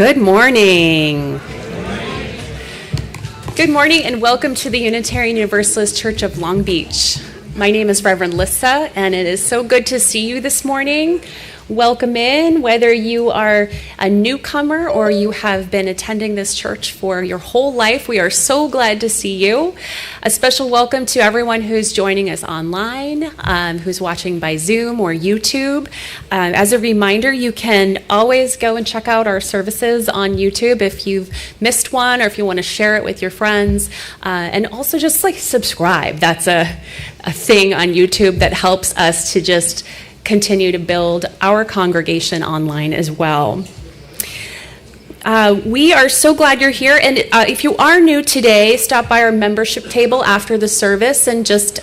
Good morning. Good morning and welcome to the Unitarian Universalist Church of Long Beach. My name is Reverend Lissa, and it is so good to see you this morning. Welcome in, whether you are a newcomer or you have been attending this church for your whole life. We are so glad to see you. A special welcome to everyone who's joining us online, who's watching by Zoom or YouTube. As a reminder, you can always go and check out our services on YouTube if you've missed one or if you want to share it with your friends. And also just subscribe. That's a thing on YouTube that helps us to just continue to build our congregation online as well. We are so glad you're here, and if you are new today, stop by our membership table after the service and just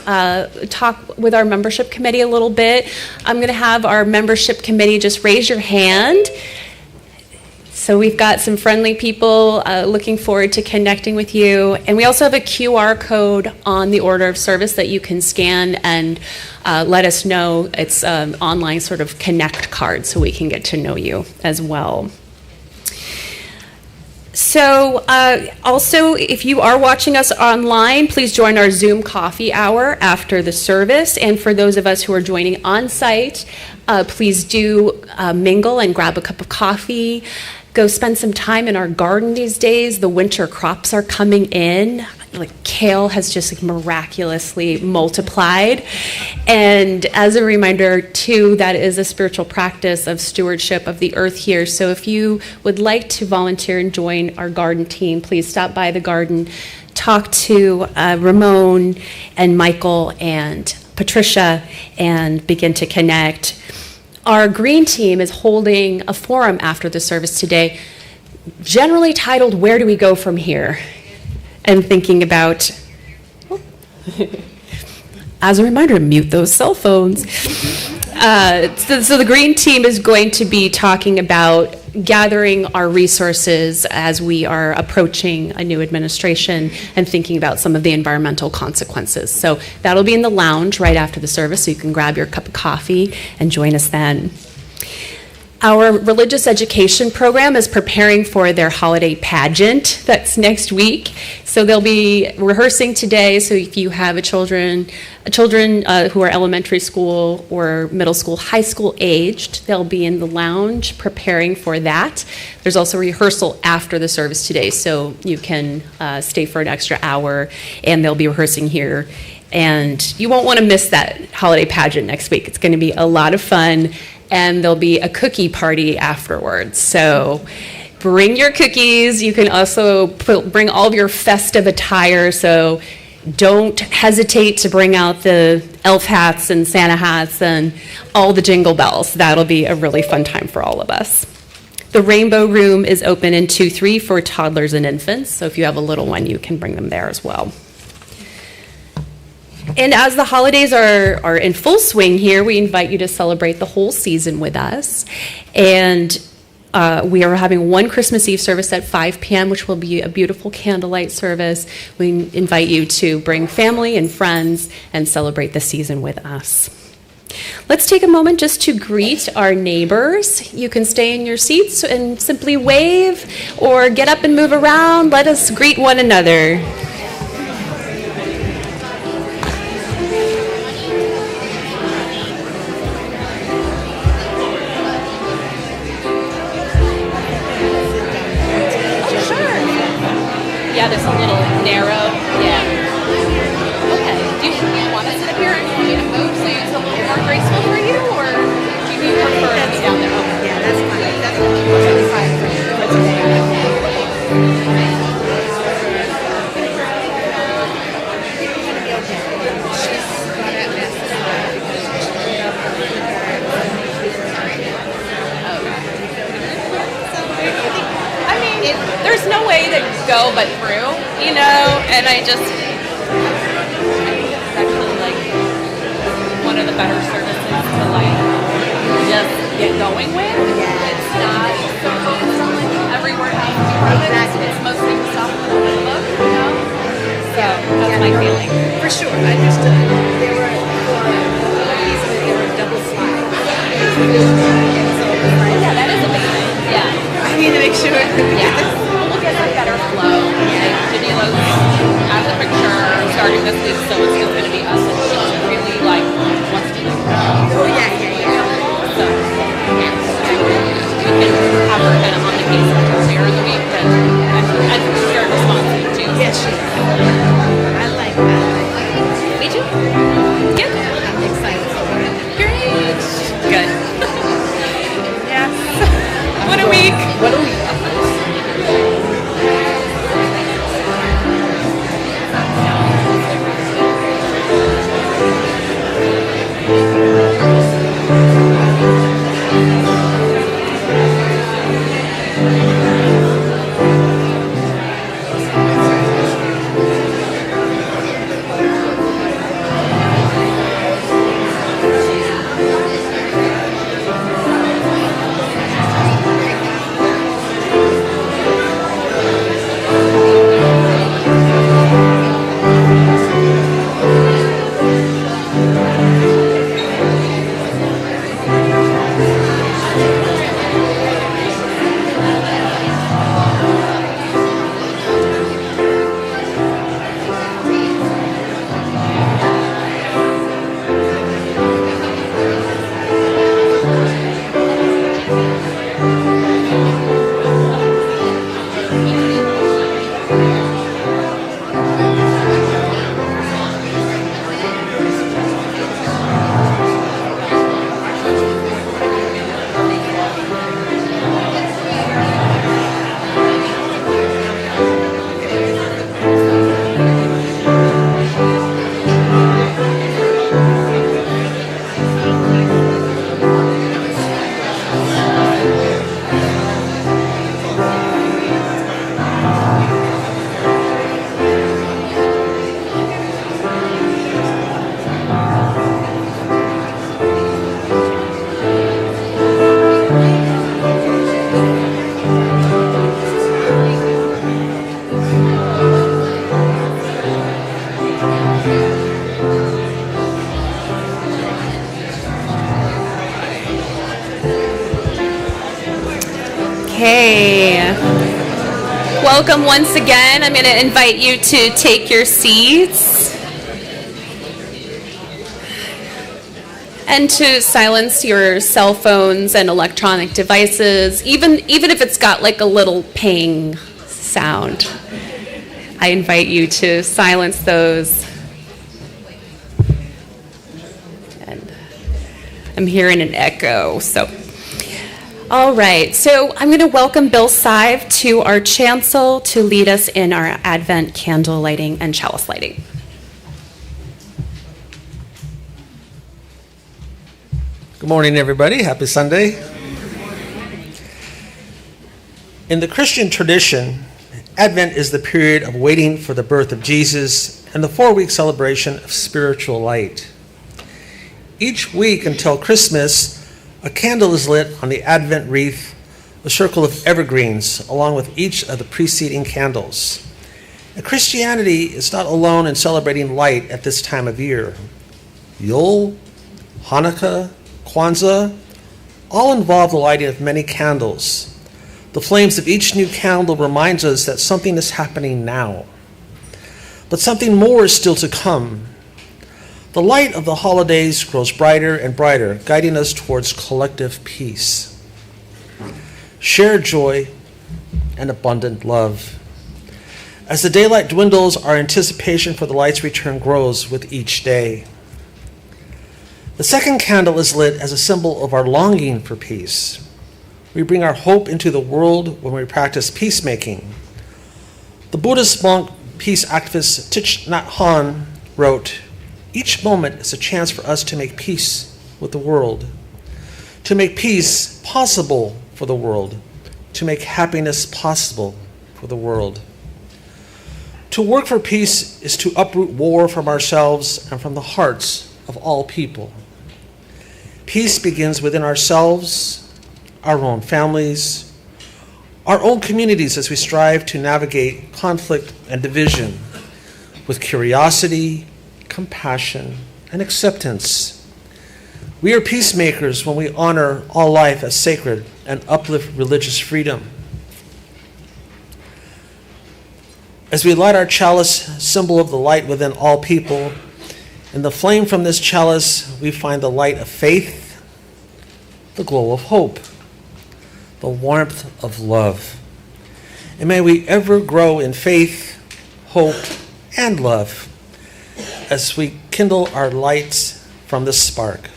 talk with our membership committee a little bit. I'm going to have our membership committee just raise your hand. So we've got some friendly people looking forward to connecting with you. And we also have a QR code on the order of service that you can scan and let us know. It's an online sort of connect card so we can get to know you as well. So also, if you are watching us online, please join our Zoom coffee hour after the service. And for those of us who are joining on site, please do mingle and grab a cup of coffee. Go spend some time in our garden these days. The winter crops are coming in. Kale has just miraculously multiplied. And as a reminder, too, that is a spiritual practice of stewardship of the earth here. So if you would like to volunteer and join our garden team, please stop by the garden, talk to Ramon and Michael and Patricia, and begin to connect. Our green team is holding a forum after the service today, generally titled, "Where do we go from here?" And thinking about, as a reminder, mute those cell phones. So the green team is going to be talking about gathering our resources as we are approaching a new administration and thinking about some of the environmental consequences. So that'll be in the lounge right after the service, so you can grab your cup of coffee and join us then. Our religious education program is preparing for their holiday pageant that's next week. So they'll be rehearsing today. So if you have children who are elementary school or middle school, high school aged, they'll be in the lounge preparing for that. There's also rehearsal after the service today, so you can stay for an extra hour, and they'll be rehearsing here. And you won't want to miss that holiday pageant next week. It's going to be a lot of fun. And there'll be a cookie party afterwards. So bring your cookies. You can also bring all of your festive attire. So don't hesitate to bring out the elf hats and Santa hats and all the jingle bells. That'll be a really fun time for all of us. The Rainbow Room is open in 2-3 for toddlers and infants. So if you have a little one, you can bring them there as well. And as the holidays are in full swing here, we invite you to celebrate the whole season with us. And we are having one Christmas Eve service at 5 p.m., which will be a beautiful candlelight service. We invite you to bring family and friends and celebrate the season with us. Let's take a moment just to greet our neighbors. You can stay in your seats and simply wave or get up and move around. Let us greet one another. Yeah, it's a little narrow. Yeah. Okay. Do you want to sit up here and want me to move so it's a little more graceful for you, or do you prefer to be down there? Okay. Yeah, that's fine. That's totally fine for today. There's no way to go but through, and I think it's actually one of the better services to just get going with. It's not so focused on every word has to be right. It's mostly the stuff in the book, So that's my feeling. For sure, I understood. There were pieces that were double slides. Yeah, that is amazing. Yeah. I need to make sure Yeah. We'll get a better flow. Daniela's out of the picture starting this week, so it's just going to be us, and she really wants to do it. Oh, yeah. So we can have her kind of on the case earlier in the week, and she's very responsive too. Yes, she is. I like that. Me too. Good. I'm excited for it. Great. Good. Yes. What a week. What a week. Okay. Welcome once again. I'm going to invite you to take your seats and to silence your cell phones and electronic devices, even if it's got like a little ping sound. I invite you to silence those. And I'm hearing an echo, so. All right, so I'm going to welcome Bill Sive to our chancel to lead us in our Advent candle lighting and chalice lighting. Good morning, everybody. Happy Sunday. In the Christian tradition, Advent is the period of waiting for the birth of Jesus and the 4-week celebration of spiritual light. Each week until Christmas, a candle is lit on the Advent wreath, a circle of evergreens, along with each of the preceding candles. And Christianity is not alone in celebrating light at this time of year. Yule, Hanukkah, Kwanzaa, all involve the lighting of many candles. The flames of each new candle reminds us that something is happening now. But something more is still to come. The light of the holidays grows brighter and brighter, guiding us towards collective peace, shared joy, and abundant love. As the daylight dwindles, our anticipation for the light's return grows with each day. The second candle is lit as a symbol of our longing for peace. We bring our hope into the world when we practice peacemaking. The Buddhist monk peace activist Thich Nhat Hanh wrote, "Each moment is a chance for us to make peace with the world, to make peace possible for the world, to make happiness possible for the world." To work for peace is to uproot war from ourselves and from the hearts of all people. Peace begins within ourselves, our own families, our own communities as we strive to navigate conflict and division with curiosity, compassion, and acceptance. We are peacemakers when we honor all life as sacred and uplift religious freedom. As we light our chalice, symbol of the light within all people, in the flame from this chalice, we find the light of faith, the glow of hope, the warmth of love. And may we ever grow in faith, hope, and love as we kindle our lights from this spark.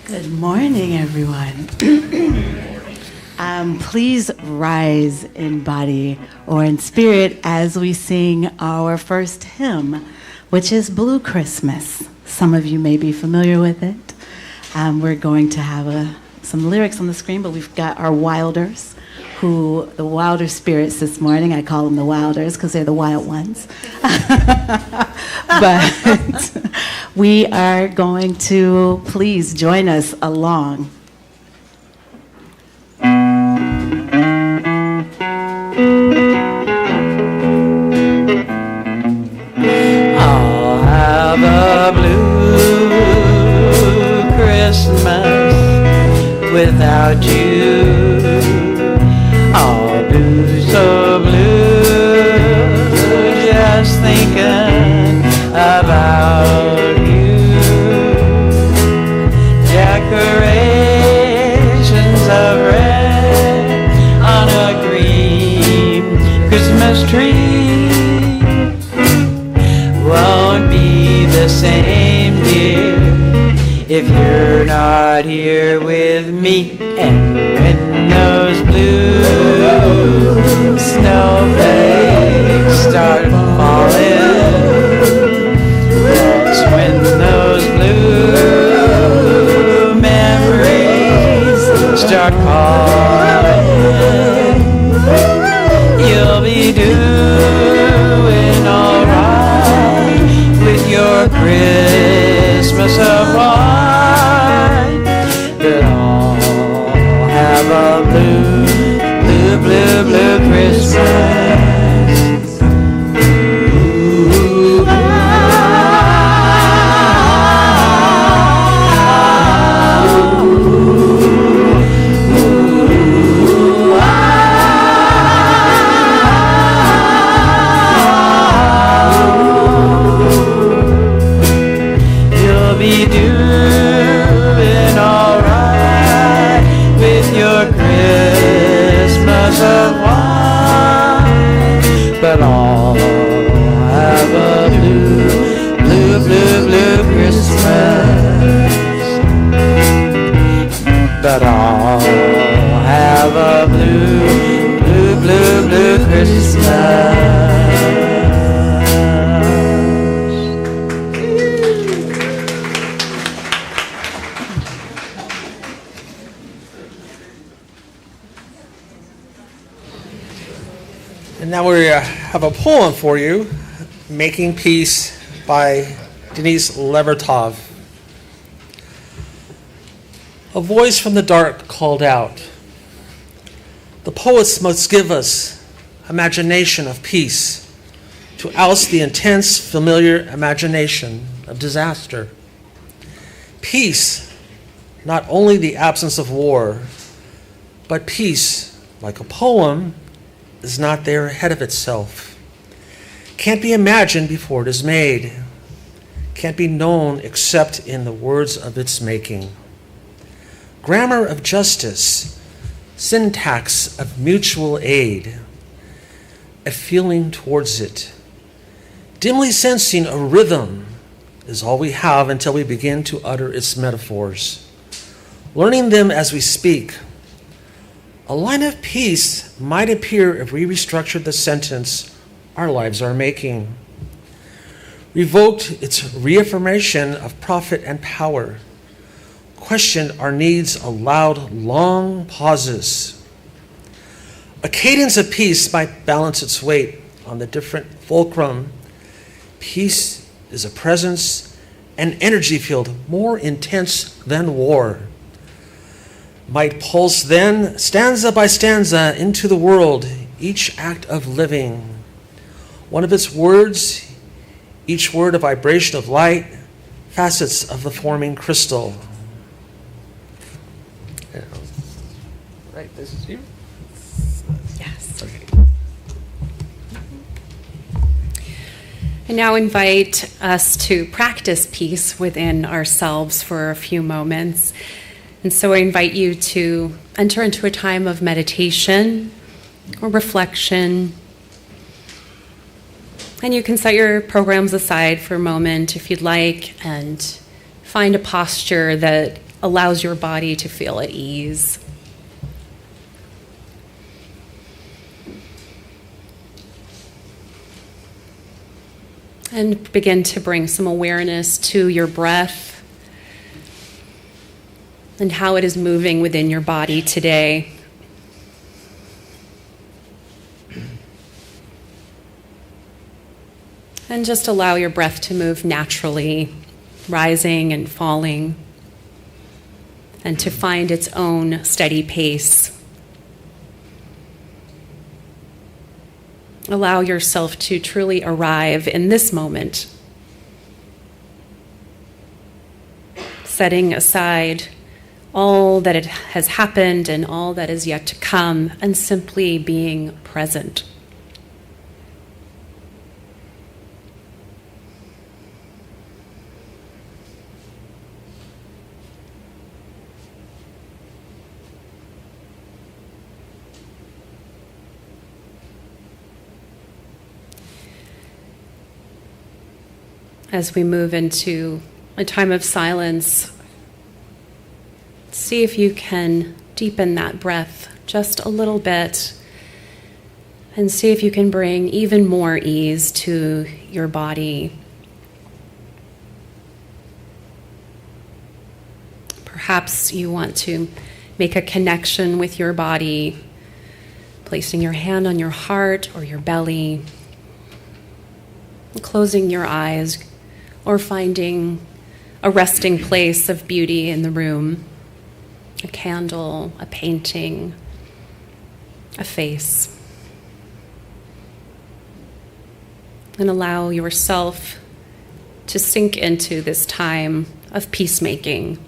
Good morning, everyone. Please rise in body or in spirit as we sing our first hymn, which is Blue Christmas. Some of you may be familiar with it. We're going to have some lyrics on the screen, but we've got our Wilders, the Wilder spirits this morning. I call them the Wilders because they're the wild ones. But we are going to please join us along. I'll have a blue Christmas without you. I'll be so blue just thinking about you. Decorations of red on a green Christmas tree won't be the same, dear, if you're not here with me. And when those blue snowflakes start falling, that's when those blue memories start calling. You'll be doing alright with your Christmas of white, but I'll have a blue, blue, blue, blue Christmas. Ooh, you'll be doing alright with your Christmas of wine, but I'll have a blue, blue, blue, blue Christmas. But I'll have a blue, blue, blue, blue Christmas. And now we have a poem for you, Making Peace by Denise Levertov. A voice from the dark called out, the poets must give us imagination of peace to oust the intense, familiar imagination of disaster. Peace, not only the absence of war, but peace, like a poem, is not there ahead of itself. Can't be imagined before it is made. Can't be known except in the words of its making. Grammar of justice, syntax of mutual aid, a feeling towards it. Dimly sensing a rhythm is all we have until we begin to utter its metaphors. Learning them as we speak. A line of peace might appear if we restructured the sentence our lives are making. Revoked its reaffirmation of profit and power. Questioned our needs aloud long pauses. A cadence of peace might balance its weight on the different fulcrum. Peace is a presence, an energy field more intense than war. Might pulse then, stanza by stanza, into the world, each act of living. One of its words, each word a vibration of light, facets of the forming crystal. Right, this is you. Okay. I now invite us to practice peace within ourselves for a few moments. And so I invite you to enter into a time of meditation or reflection. And you can set your programs aside for a moment if you'd like and find a posture that allows your body to feel at ease. And begin to bring some awareness to your breath and how it is moving within your body today. And just allow your breath to move naturally, rising and falling, and to find its own steady pace. Allow yourself to truly arrive in this moment, setting aside all that has happened and all that is yet to come, and simply being present. As we move into a time of silence, see if you can deepen that breath just a little bit and see if you can bring even more ease to your body. Perhaps you want to make a connection with your body, placing your hand on your heart or your belly, closing your eyes, or finding a resting place of beauty in the room, a candle, a painting, a face. And allow yourself to sink into this time of peacemaking,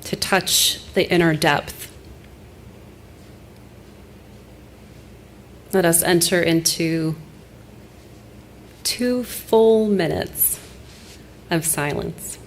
to touch the inner depth. Let us enter into 2 full minutes of silence.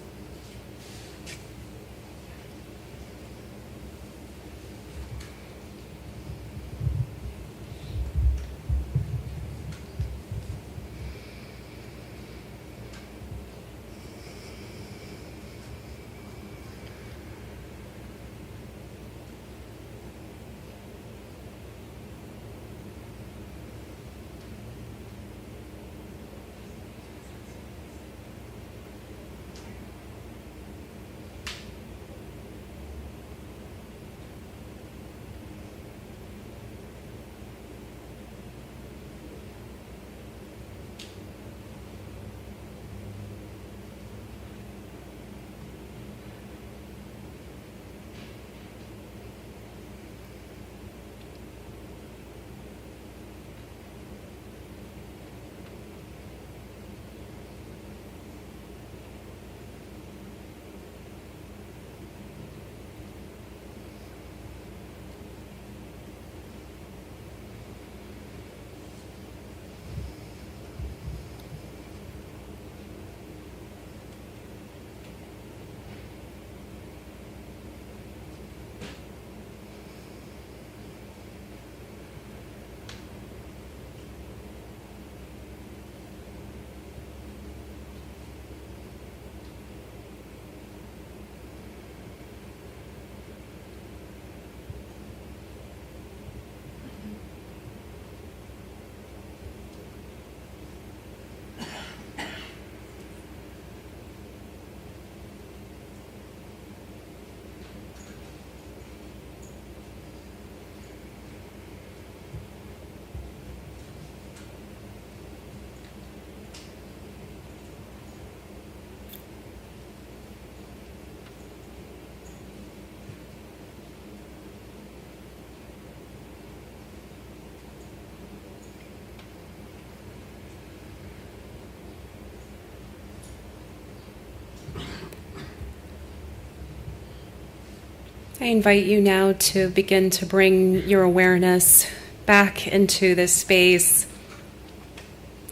I invite you now to begin to bring your awareness back into this space.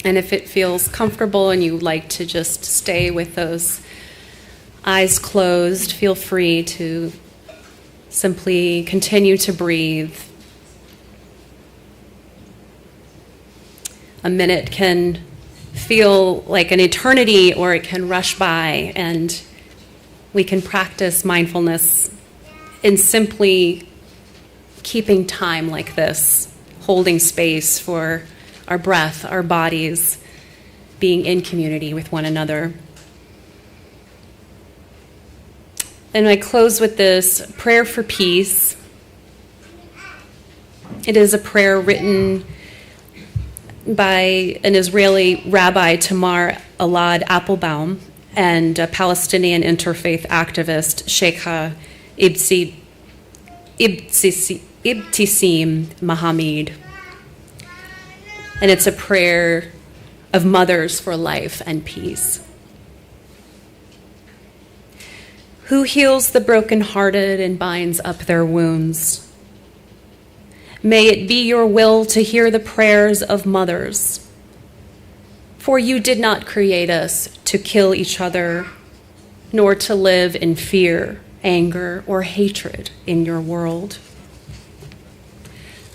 And if it feels comfortable and you like to just stay with those eyes closed, feel free to simply continue to breathe. A minute can feel like an eternity, or it can rush by, and we can practice mindfulness in simply keeping time like this, holding space for our breath, our bodies, being in community with one another. And I close with this prayer for peace. It is a prayer written by an Israeli rabbi, Tamar Elad Applebaum, and a Palestinian interfaith activist, Sheikha Ibtissim Mohammed. And it's a prayer of mothers for life and peace. Who heals the brokenhearted and binds up their wounds? May it be your will to hear the prayers of mothers. For you did not create us to kill each other, nor to live in fear, anger, or hatred in your world.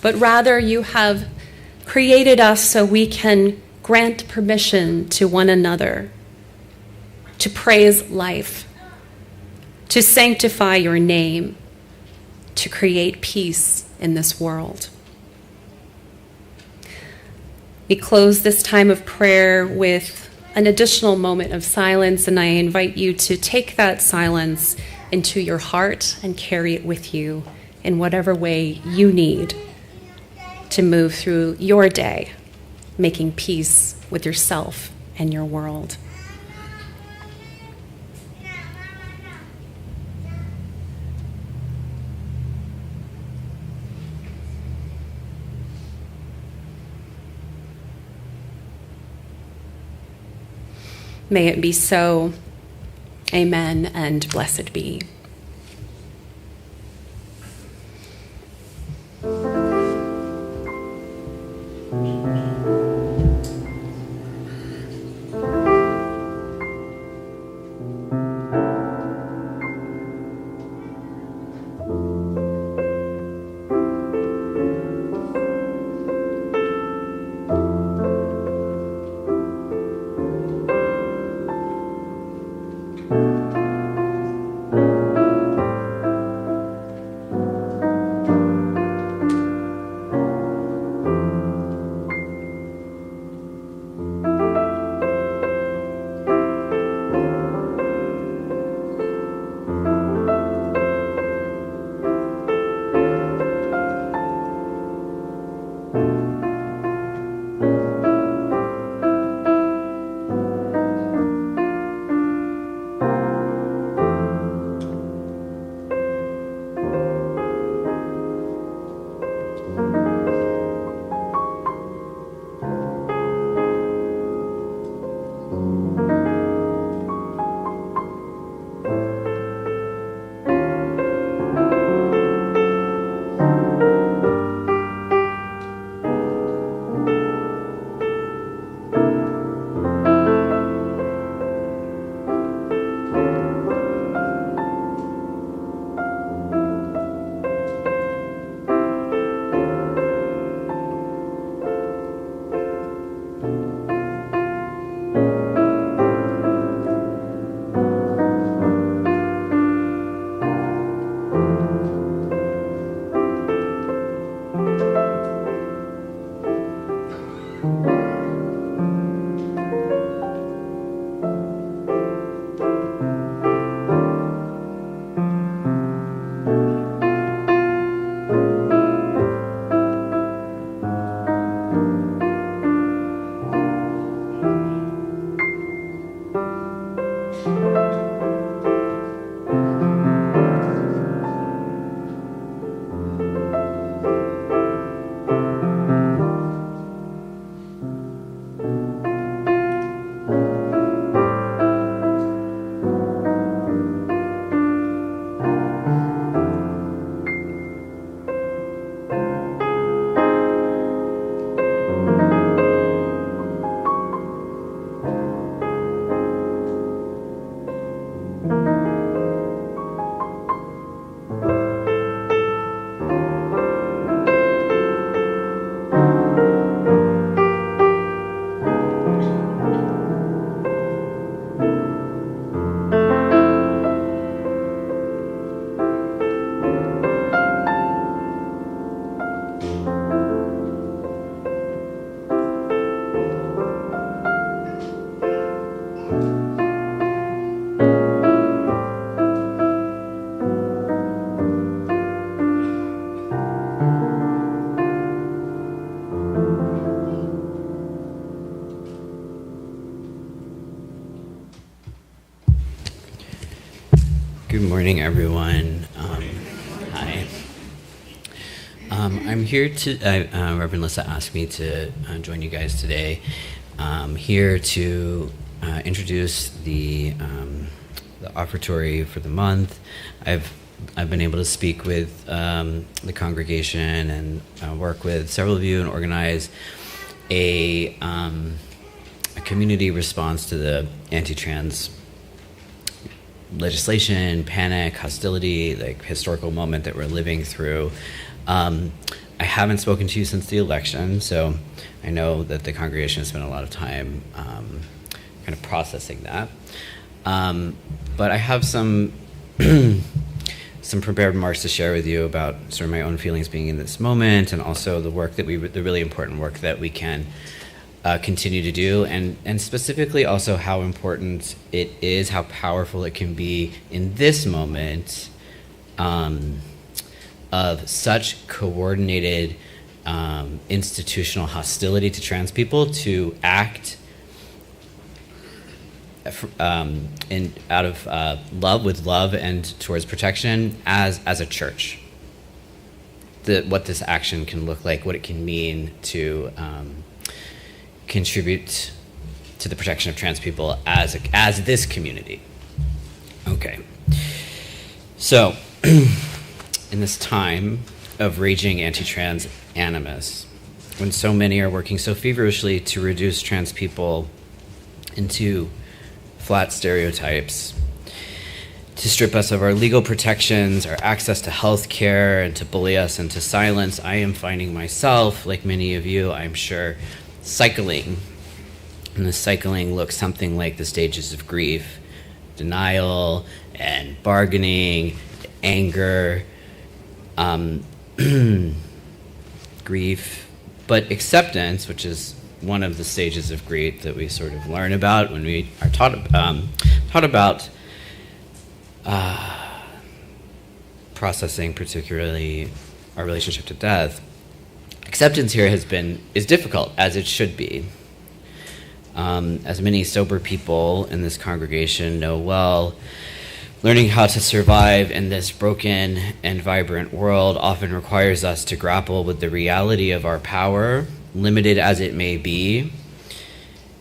But rather you have created us so we can grant permission to one another, to praise life, to sanctify your name, to create peace in this world. We close this time of prayer with an additional moment of silence, and I invite you to take that silence into your heart and carry it with you in whatever way you need to move through your day, making peace with yourself and your world. May it be so. Amen, and blessed be. morning, everyone. Hi. I'm here to, Reverend Lissa asked me to join you guys today. Here to introduce the offertory for the month. I've been able to speak with the congregation and work with several of you and organize a community response to the anti-trans legislation, panic, hostility, like historical moment that we're living through. I haven't spoken to you since the election, so I know that the congregation has spent a lot of time kind of processing that. But I have some some prepared remarks to share with you about sort of my own feelings being in this moment, and also the work that the really important work that we can continue to do, and specifically also how important it is, how powerful it can be in this moment of such coordinated institutional hostility to trans people to act out of love, with love and towards protection as a church. What this action can look like, what it can mean to contribute to the protection of trans people as this community. Okay. So, in this time of raging anti-trans animus, when so many are working so feverishly to reduce trans people into flat stereotypes, to strip us of our legal protections, our access to health care, and to bully us into silence, I am finding myself, like many of you, I'm sure, cycling. And the cycling looks something like the stages of grief: denial and bargaining, anger, grief, but acceptance, which is one of the stages of grief that we sort of learn about when we are taught about processing, particularly our relationship to death. Acceptance here is difficult, as it should be. As many sober people in this congregation know well, learning how to survive in this broken and vibrant world often requires us to grapple with the reality of our power, limited as it may be,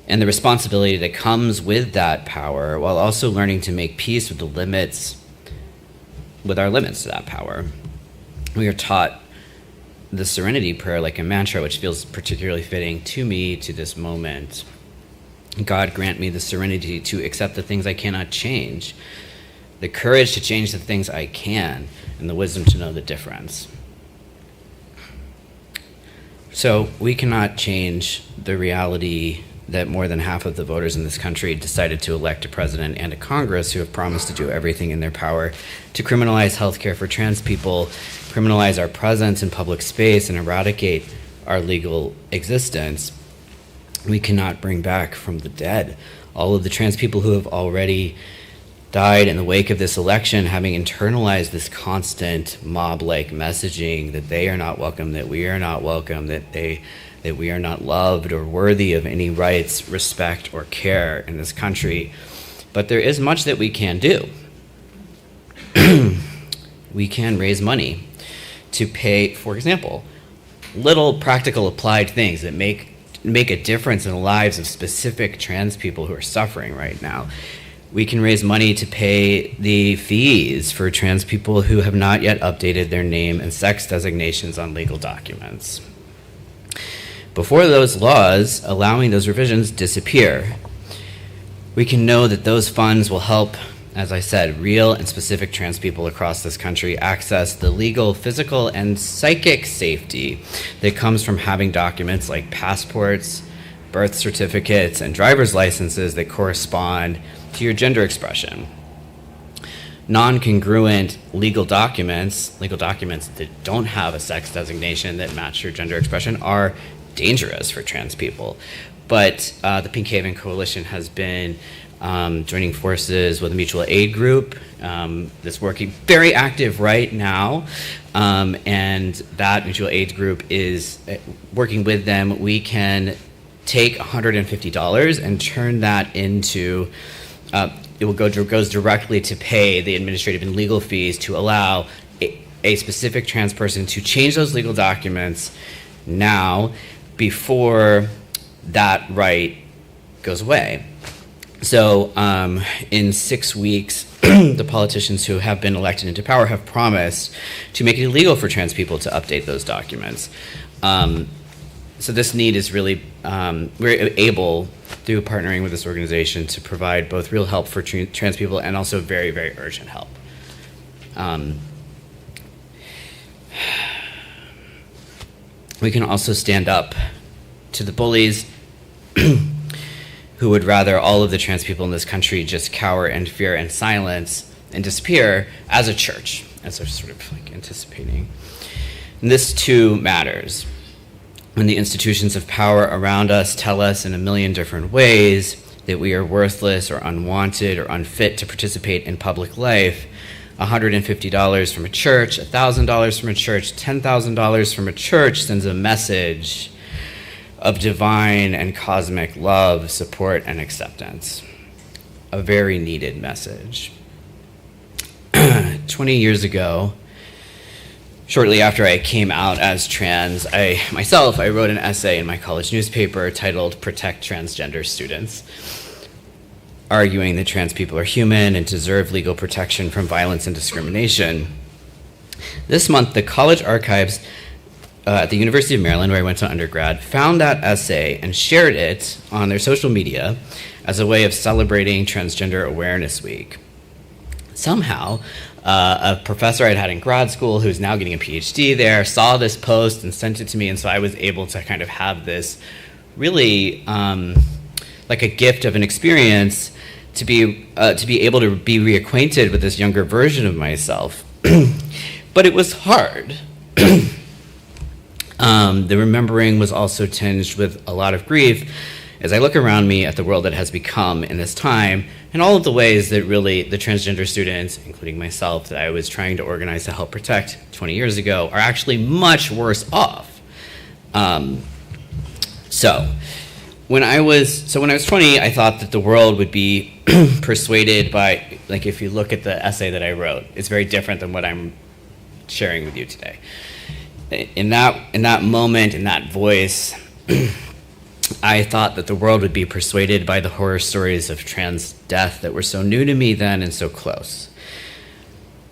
and the responsibility that comes with that power, while also learning to make peace with our limits to that power. We are taught the Serenity Prayer like a mantra, which feels particularly fitting to me, to this moment. God, grant me the serenity to accept the things I cannot change, the courage to change the things I can, and the wisdom to know the difference. So we cannot change the reality that more than half of the voters in this country decided to elect a president and a Congress who have promised to do everything in their power to criminalize healthcare for trans people, criminalize our presence in public space, and eradicate our legal existence. We cannot bring back from the dead all of the trans people who have already died in the wake of this election, having internalized this constant mob-like messaging that they are not welcome, that we are not welcome, that we are not loved or worthy of any rights, respect, or care in this country. But there is much that we can do. We can raise money to pay, for example, little practical applied things that make a difference in the lives of specific trans people who are suffering right now. We can raise money to pay the fees for trans people who have not yet updated their name and sex designations on legal documents. Before those laws allowing those revisions disappear, we can know that those funds will help, as I said, real and specific trans people across this country access the legal, physical, and psychic safety that comes from having documents like passports, birth certificates, and driver's licenses that correspond to your gender expression. Non-congruent legal documents that don't have a sex designation that match your gender expression, are dangerous for trans people. But the Pink Haven Coalition has been joining forces with a mutual aid group that's working very active right now, and that mutual aid group is working with them. We can take $150 and turn that into goes directly to pay the administrative and legal fees to allow a specific trans person to change those legal documents now before that right goes away. So in 6 weeks, the politicians who have been elected into power have promised to make it illegal for trans people to update those documents. So this need is really, we're able, through partnering with this organization, to provide both real help for trans people and also very, very urgent help. We can also stand up to the bullies who would rather all of the trans people in this country just cower in fear and silence and disappear as a church, as they're sort of like anticipating. And this too matters. When the institutions of power around us tell us in a million different ways that we are worthless or unwanted or unfit to participate in public life, $150 from a church, $1,000 from a church, $10,000 from a church sends a message of divine and cosmic love, support, and acceptance. A very needed message. 20 years ago, shortly after I came out as trans, I wrote an essay in my college newspaper titled "Protect Transgender Students," arguing that trans people are human and deserve legal protection from violence and discrimination. This month, the college archives at the University of Maryland, where I went to undergrad, found that essay and shared it on their social media as a way of celebrating Transgender Awareness Week. Somehow, a professor I'd had in grad school who's now getting a PhD there saw this post and sent it to me, and so I was able to kind of have this really like a gift of an experience to be able to be reacquainted with this younger version of myself. But it was hard. The remembering was also tinged with a lot of grief as I look around me at the world that has become in this time and all of the ways that really the transgender students, including myself, that I was trying to organize to help protect 20 years ago are actually much worse off. So when I was 20, I thought that the world would be persuaded by, like, if you look at the essay that I wrote, it's very different than what I'm sharing with you today. In that moment, in that voice, I thought that the world would be persuaded by the horror stories of trans death that were so new to me then and so close.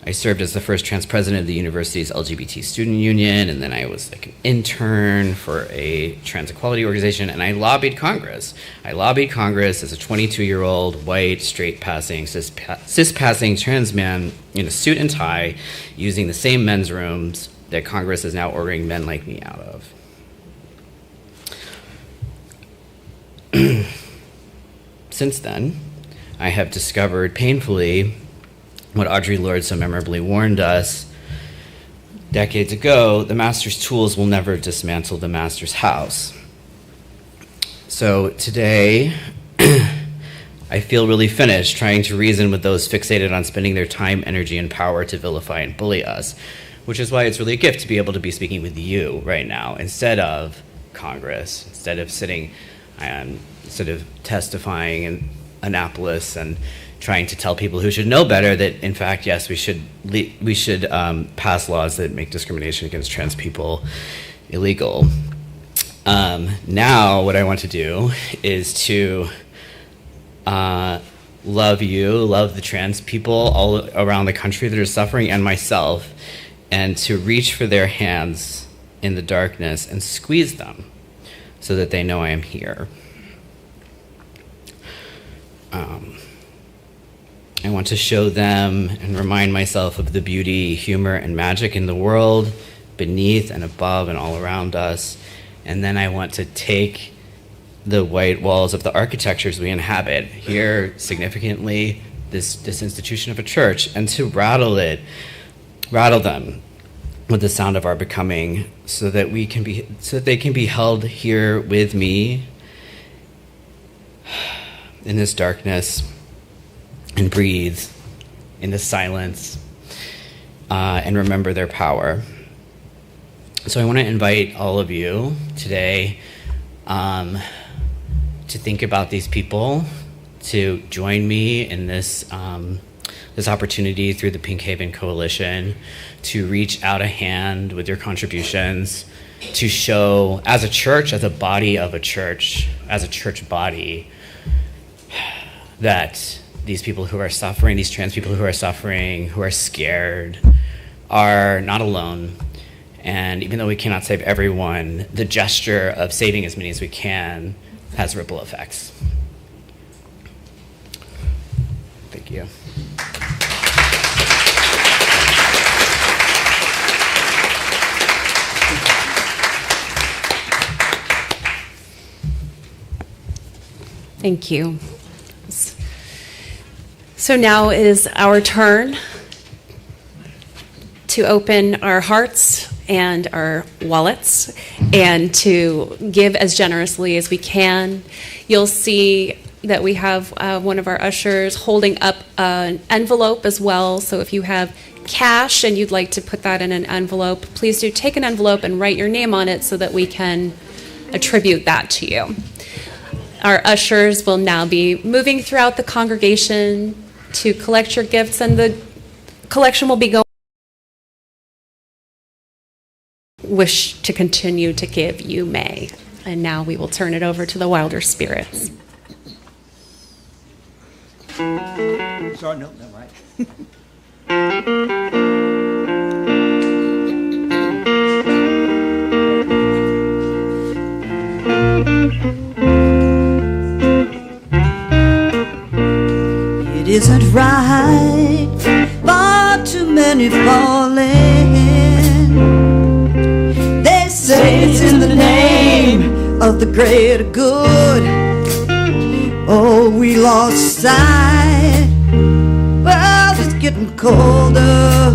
I served as the first trans president of the university's LGBT student union, and then I was like an intern for a trans equality organization, and I lobbied Congress. I lobbied Congress as a 22-year-old, white, straight-passing, cis-passing trans man in a suit and tie, using the same men's rooms that Congress is now ordering men like me out of. Since then, I have discovered painfully what Audre Lorde so memorably warned us decades ago: the master's tools will never dismantle the master's house. So today, I feel really finished trying to reason with those fixated on spending their time, energy, and power to vilify and bully us, which is why it's really a gift to be able to be speaking with you right now instead of Congress, instead of testifying in Annapolis and trying to tell people who should know better that, in fact, yes, we should pass laws that make discrimination against trans people illegal. Now, what I want to do is to love you, love the trans people all around the country that are suffering, and myself, and to reach for their hands in the darkness and squeeze them so that they know I am here. I want to show them and remind myself of the beauty, humor, and magic in the world, beneath and above and all around us. And then I want to take the white walls of the architectures we inhabit here, significantly, this institution of a church, and to rattle them with the sound of our becoming, so that they can be held here with me in this darkness, and breathe in this silence, and remember their power. So I want to invite all of you today to think about these people, to join me in this this opportunity through the Pink Haven Coalition to reach out a hand with your contributions to show, as a church, as a body of a church, as a church body, that these people who are suffering, these trans people who are suffering, who are scared, are not alone. And even though we cannot save everyone, the gesture of saving as many as we can has ripple effects. Thank you. Thank you. So now is our turn to open our hearts and our wallets and to give as generously as we can. You'll see that we have one of our ushers holding up an envelope as well. So if you have cash and you'd like to put that in an envelope, please do take an envelope and write your name on it so that we can attribute that to you. Our ushers will now be moving throughout the congregation to collect your gifts, and the collection will be going. Wish to continue to give, you may. And now we will turn it over to the Wilder Spirits. Sorry, no, never mind. It isn't right, far too many falling. They say it's in the name of the greater good. Oh, we lost sight. Well, it's getting colder.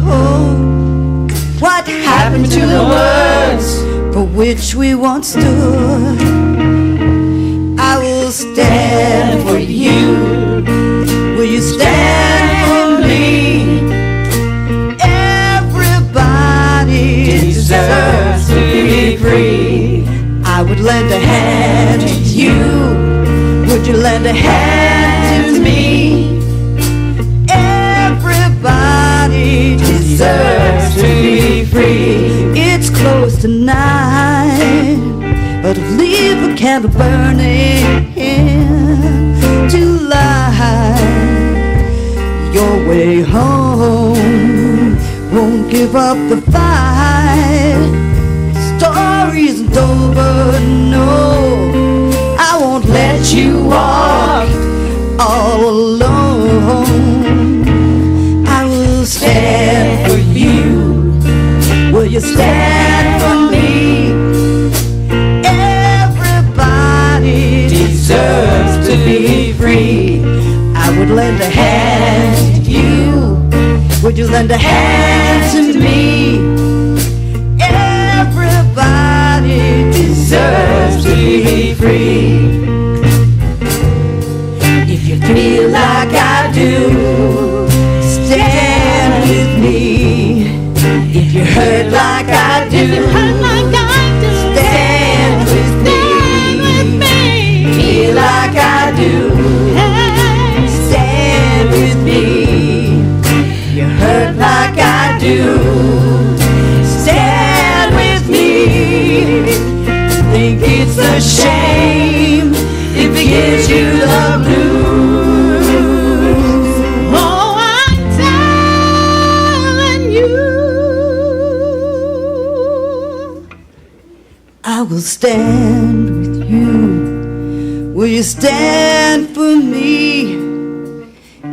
What happened to the words for which we once stood? I will stand for you. Will you stand for me? Everybody deserves to be free. I would lend a hand to you. Would you lend a hand to me? Everybody deserves to be free. It's close tonight, but leave a candle burning to light your way home. Won't give up the fight. Story isn't over, no. I won't let you walk all alone. I will stand for you. Will you stand for me? Everybody deserves to be free. I would lend a hand to you. Would you lend a hand to me? Everybody deserves to be free. If you feel like I do, stand with me. If you hurt like I do, stand with me. Feel like I do, stand with me. You hurt like I do, stand with me. Think it's a shame if it gives you the blues. Oh, I'm telling you, I will stand with you. Will you stand for me?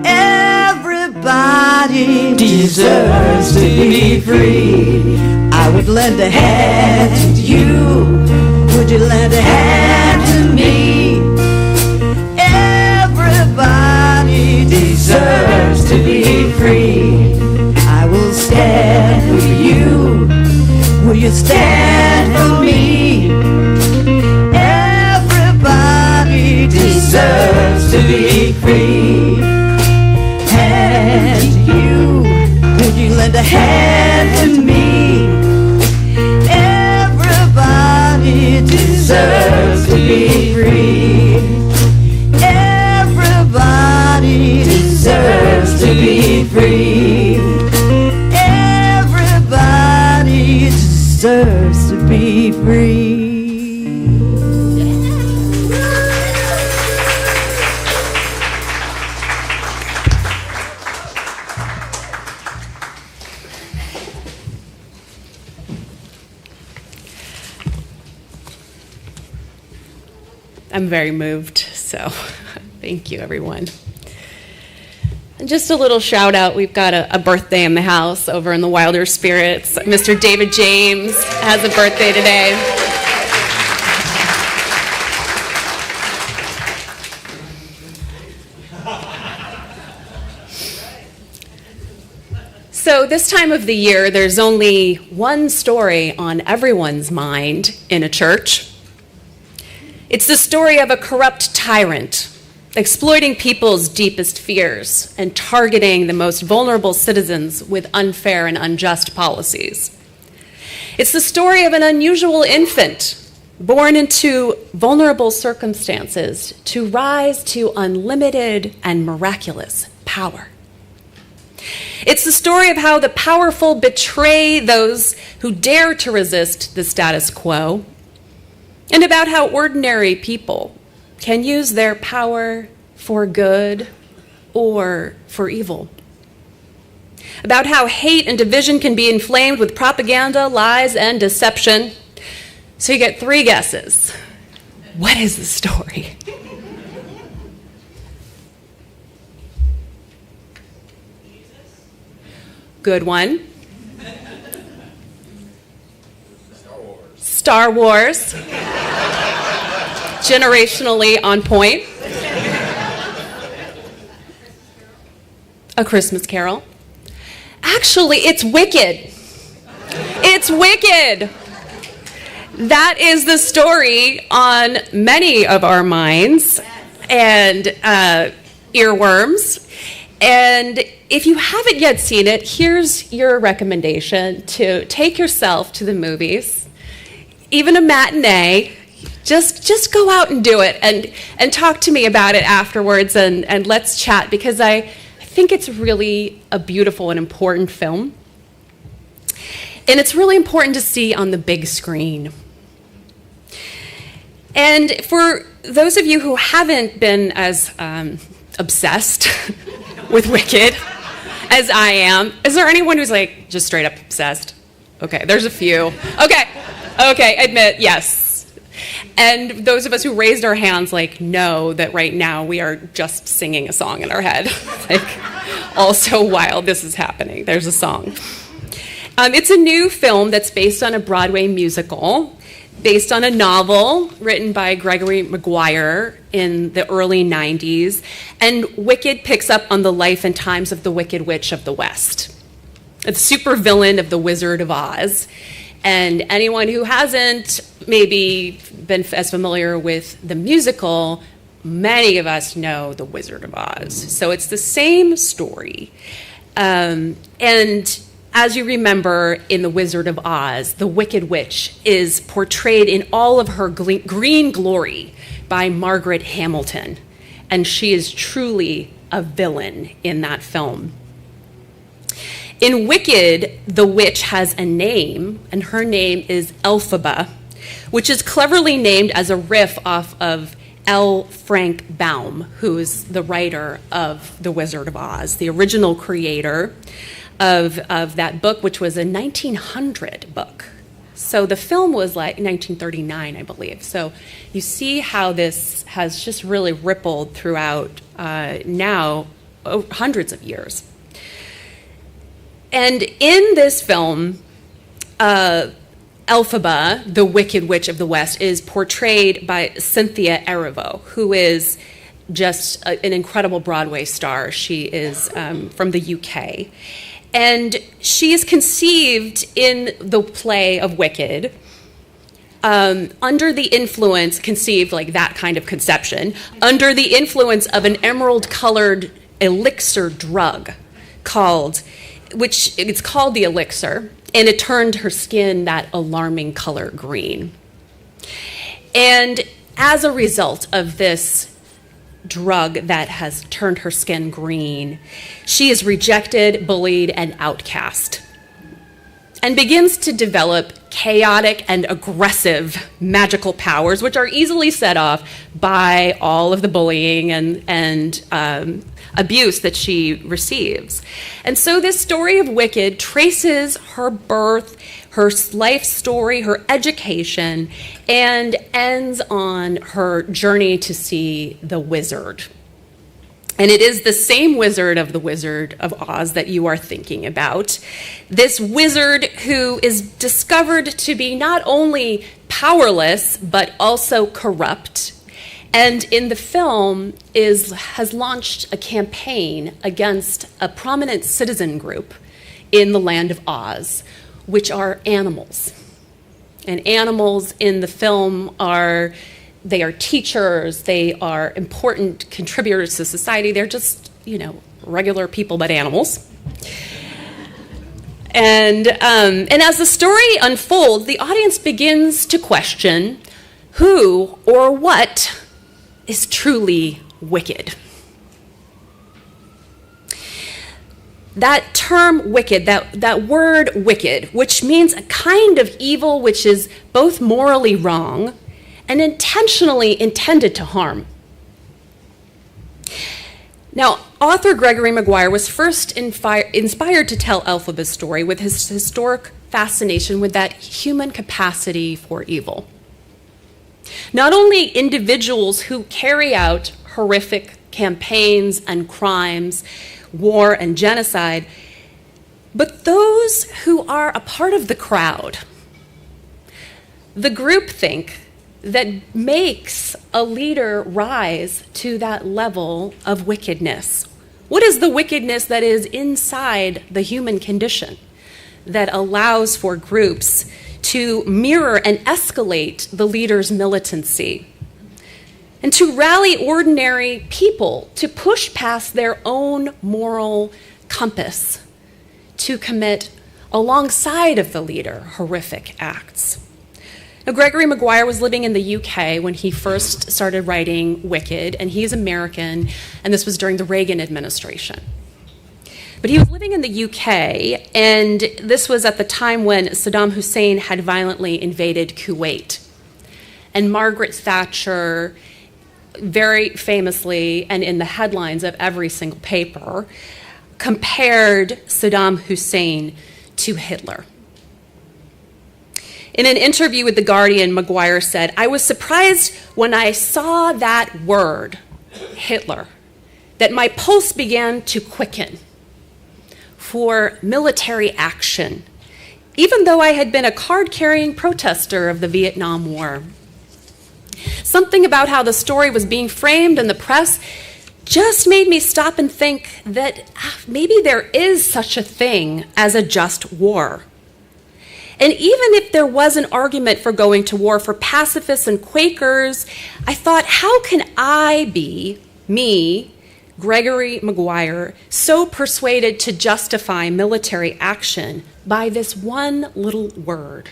Everybody deserves to be free. I would lend a hand to you. Would you lend a hand to me? Everybody deserves to be free. I will stand with you. Will you stand for me? Everybody deserves to be free. And you, would you lend a hand to me? Everybody deserves to be free. Everybody deserves to be free. I'm very moved, so thank you, everyone. And just a little shout out, we've got a birthday in the house over in the Wilder Spirits. Mr. David James has a birthday today. So this time of the year, there's only one story on everyone's mind in a church. It's the story of a corrupt tyrant exploiting people's deepest fears and targeting the most vulnerable citizens with unfair and unjust policies. It's the story of an unusual infant born into vulnerable circumstances to rise to unlimited and miraculous power. It's the story of how the powerful betray those who dare to resist the status quo, and about how ordinary people can use their power for good or for evil. About how hate and division can be inflamed with propaganda, lies, and deception. So you get 3 guesses. What is the story? Good one. Star Wars. Generationally on point. A Christmas Carol. Actually, it's Wicked. It's Wicked. That is the story on many of our minds and earworms. And if you haven't yet seen it, here's your recommendation to take yourself to the movies, even a matinee. Just go out and do it and talk to me about it afterwards and let's chat, because I think it's really a beautiful and important film. And it's really important to see on the big screen. And for those of you who haven't been as obsessed with Wicked as I am, is there anyone who's like just straight up obsessed? Okay, there's a few. Okay, admit, yes. And those of us who raised our hands know that right now we are just singing a song in our head. Also while this is happening, there's a song. It's a new film that's based on a Broadway musical, based on a novel written by Gregory Maguire in the early 90s. And Wicked picks up on the life and times of the Wicked Witch of the West, a supervillain of The Wizard of Oz. And anyone who hasn't maybe been as familiar with the musical, many of us know The Wizard of Oz. So it's the same story. And as you remember in The Wizard of Oz, the Wicked Witch is portrayed in all of her green glory by Margaret Hamilton. And she is truly a villain in that film. In Wicked, the witch has a name, and her name is Elphaba, which is cleverly named as a riff off of L. Frank Baum, who is the writer of The Wizard of Oz, the original creator of that book, which was a 1900 book. So the film was 1939, I believe. So you see how this has just really rippled throughout now hundreds of years. And in this film, Elphaba, the Wicked Witch of the West, is portrayed by Cynthia Erivo, who is just an incredible Broadway star. She is from the UK. And she is conceived in the play of Wicked under the influence, conceived like that kind of conception, under the influence of an emerald-colored elixir drug which it's called the elixir, and it turned her skin that alarming color green. And as a result of this drug that has turned her skin green, she is rejected, bullied, and outcast. and begins to develop chaotic and aggressive magical powers, which are easily set off by all of the bullying and abuse that she receives. And so this story of Wicked traces her birth, her life story, her education, and ends on her journey to see the wizard. And it is the same wizard of the Wizard of Oz that you are thinking about. This wizard who is discovered to be not only powerless, but also corrupt. And in the film has launched a campaign against a prominent citizen group in the land of Oz, which are animals. And animals in the film are teachers, they are important contributors to society. They're just, regular people, but animals. And as the story unfolds, the audience begins to question who or what is truly wicked. That term wicked, that word wicked, which means a kind of evil which is both morally wrong and intentionally intended to harm. Now, author Gregory Maguire was first inspired to tell Elphaba's story with his historic fascination with that human capacity for evil. Not only individuals who carry out horrific campaigns and crimes, war and genocide, but those who are a part of the crowd, the groupthink that makes a leader rise to that level of wickedness. What is the wickedness that is inside the human condition that allows for groups to mirror and escalate the leader's militancy and to rally ordinary people to push past their own moral compass to commit, alongside of the leader, horrific acts? Now, Gregory Maguire was living in the UK when he first started writing Wicked, and he's American, and this was during the Reagan administration. But he was living in the UK, and this was at the time when Saddam Hussein had violently invaded Kuwait. And Margaret Thatcher, very famously, and in the headlines of every single paper, compared Saddam Hussein to Hitler. In an interview with The Guardian, Maguire said, "I was surprised when I saw that word, Hitler, that my pulse began to quicken for military action, even though I had been a card-carrying protester of the Vietnam War. Something about how the story was being framed in the press just made me stop and think that maybe there is such a thing as a just war. And even if there was an argument for going to war for pacifists and Quakers, I thought, how can I be, me, Gregory Maguire, so persuaded to justify military action by this one little word,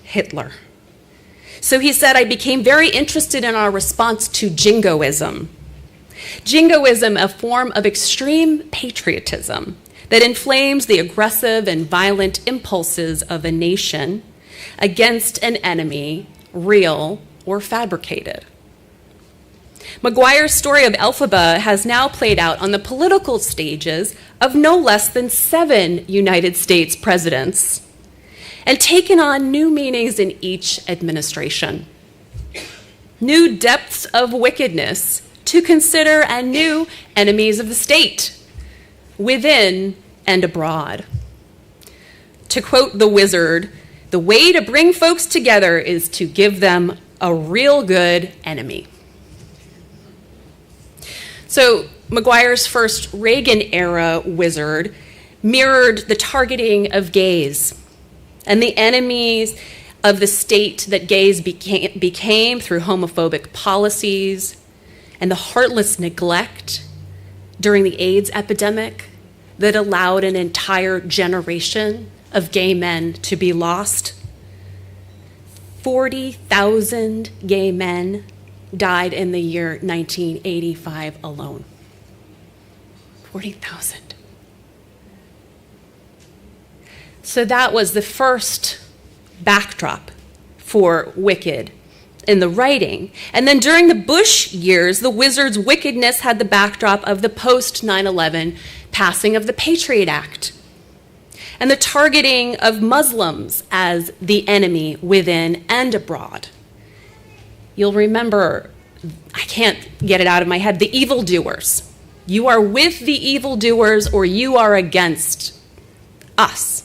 Hitler?" So he said, "I became very interested in our response to jingoism. Jingoism, a form of extreme patriotism that inflames the aggressive and violent impulses of a nation against an enemy, real or fabricated." Maguire's story of Elphaba has now played out on the political stages of no less than 7 United States presidents and taken on new meanings in each administration. New depths of wickedness to consider and new enemies of the state, within and abroad. To quote the wizard, "The way to bring folks together is to give them a real good enemy." So Maguire's first Reagan-era wizard mirrored the targeting of gays and the enemies of the state that gays became through homophobic policies and the heartless neglect during the AIDS epidemic that allowed an entire generation of gay men to be lost. 40,000 gay men died in the year 1985 alone. 40,000. So that was the first backdrop for Wicked in the writing. And then during the Bush years, the Wizard's wickedness had the backdrop of the post 9/11 passing of the Patriot Act and the targeting of Muslims as the enemy within and abroad. You'll remember, I can't get it out of my head, the evildoers. You are with the evildoers or you are against us.